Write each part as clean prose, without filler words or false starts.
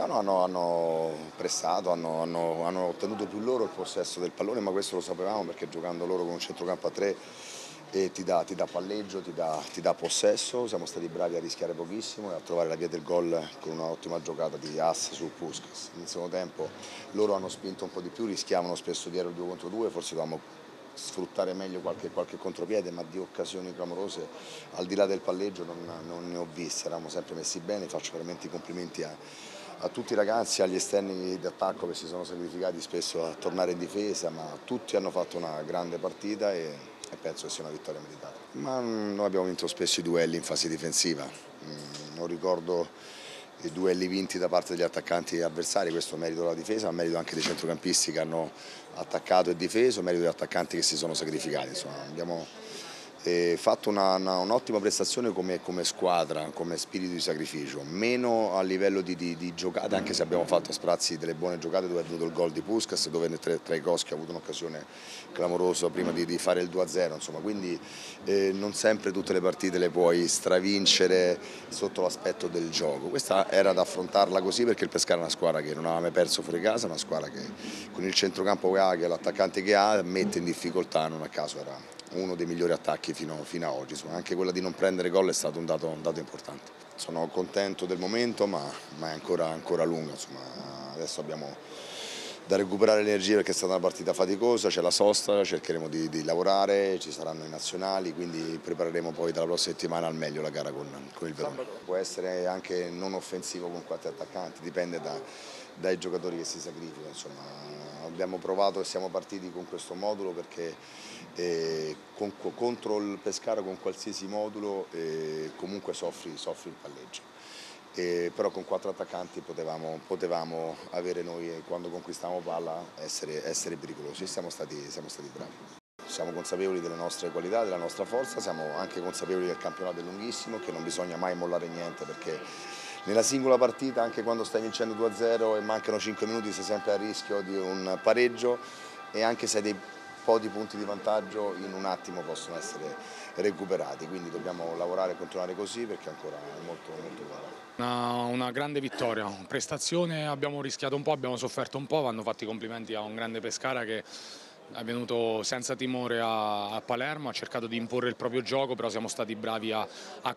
No, no, hanno pressato, hanno ottenuto più loro il possesso del pallone, ma questo lo sapevamo perché giocando loro con un centrocampo a tre ti dà palleggio, ti dà possesso. Siamo stati bravi a rischiare pochissimo e a trovare la via del gol con un'ottima giocata di Ass su Puskás. Nel secondo tempo loro hanno spinto un po' di più, rischiavano spesso dietro il 2 contro 2, forse dovevamo sfruttare meglio qualche contropiede, ma di occasioni clamorose al di là del palleggio non ne ho viste, eravamo sempre messi bene. Faccio veramente i complimenti a tutti i ragazzi, agli esterni d'attacco che si sono sacrificati spesso a tornare in difesa, ma tutti hanno fatto una grande partita e penso che sia una vittoria meritata. Ma noi abbiamo vinto spesso i duelli in fase difensiva, non ricordo i duelli vinti da parte degli attaccanti avversari, questo merito della difesa, ma merito anche dei centrocampisti che hanno attaccato e difeso, merito degli attaccanti che si sono sacrificati. Insomma, abbiamo fatto un'ottima prestazione come squadra, come spirito di sacrificio, meno a livello di giocate, anche se abbiamo fatto a sprazzi delle buone giocate dove è venuto il gol di Puskás, dove Trajkovskij ha avuto un'occasione clamorosa prima di fare il 2-0, insomma, quindi non sempre tutte le partite le puoi stravincere sotto l'aspetto del gioco. Questa era da affrontarla così perché il Pescara è una squadra che non aveva mai perso fuori casa, una squadra che con il centrocampo che ha, che è l'attaccante che ha, mette in difficoltà, non a caso era uno dei migliori attacchi fino a oggi. Insomma, anche quella di non prendere gol è stato un dato importante. Sono contento del momento, ma è ancora lunga. Insomma, adesso abbiamo da recuperare l'energia perché è stata una partita faticosa, c'è la sosta, cercheremo di lavorare, ci saranno i nazionali, quindi prepareremo poi dalla prossima settimana al meglio la gara con il Verona. Può essere anche non offensivo con 4 attaccanti, dipende dai giocatori che si sacrificano. Insomma, abbiamo provato e siamo partiti con questo modulo perché contro il Pescara con qualsiasi modulo comunque soffri il palleggio. Però con 4 attaccanti potevamo avere noi, quando conquistavamo palla, essere pericolosi e siamo stati bravi. Siamo consapevoli delle nostre qualità, della nostra forza, siamo anche consapevoli che il campionato è lunghissimo, che non bisogna mai mollare niente perché nella singola partita, anche quando stai vincendo 2-0 e mancano 5 minuti, sei sempre a rischio di un pareggio e anche se hai dei po' di punti di vantaggio in un attimo possono essere recuperati, quindi dobbiamo lavorare e continuare così perché ancora è molto buono. Una grande vittoria, prestazione, abbiamo rischiato un po', abbiamo sofferto un po', vanno fatti i complimenti a un grande Pescara che è venuto senza timore a Palermo, ha cercato di imporre il proprio gioco, però siamo stati bravi a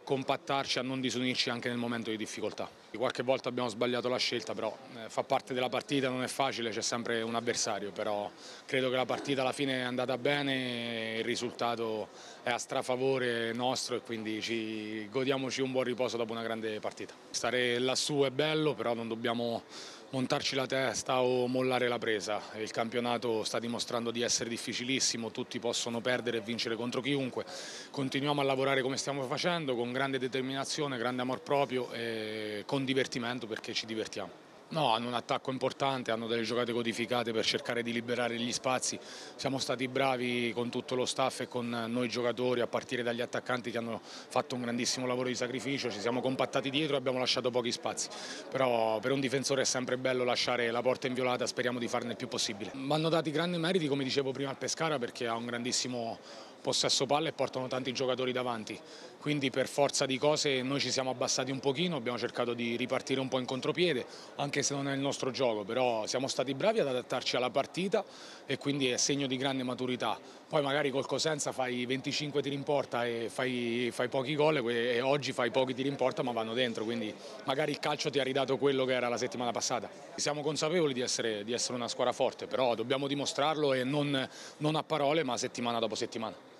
compattarci, a non disunirci anche nel momento di difficoltà. Qualche volta abbiamo sbagliato la scelta, però fa parte della partita, non è facile, c'è sempre un avversario, però credo che la partita alla fine è andata bene, il risultato è a strafavore nostro e quindi godiamoci un buon riposo dopo una grande partita. Stare lassù è bello, però non dobbiamo montarci la testa o mollare la presa. Il campionato sta dimostrando di essere difficilissimo, tutti possono perdere e vincere contro chiunque. Continuiamo a lavorare come stiamo facendo, con grande determinazione, grande amor proprio e con divertimento perché ci divertiamo. No, hanno un attacco importante, hanno delle giocate codificate per cercare di liberare gli spazi. Siamo stati bravi con tutto lo staff e con noi giocatori, a partire dagli attaccanti che hanno fatto un grandissimo lavoro di sacrificio, ci siamo compattati dietro e abbiamo lasciato pochi spazi. Però per un difensore è sempre bello lasciare la porta inviolata, speriamo di farne il più possibile. Vanno dati grandi meriti, come dicevo prima, al Pescara perché ha un grandissimo possesso palla e portano tanti giocatori davanti, quindi per forza di cose noi ci siamo abbassati un pochino, abbiamo cercato di ripartire un po' in contropiede, anche se non è il nostro gioco, però siamo stati bravi ad adattarci alla partita e quindi è segno di grande maturità. Poi magari col Cosenza fai 25 tiri in porta e fai pochi gol e oggi fai pochi tiri in porta ma vanno dentro, quindi magari il calcio ti ha ridato quello che era la settimana passata. Siamo consapevoli di essere una squadra forte, però dobbiamo dimostrarlo e non a parole ma settimana dopo settimana.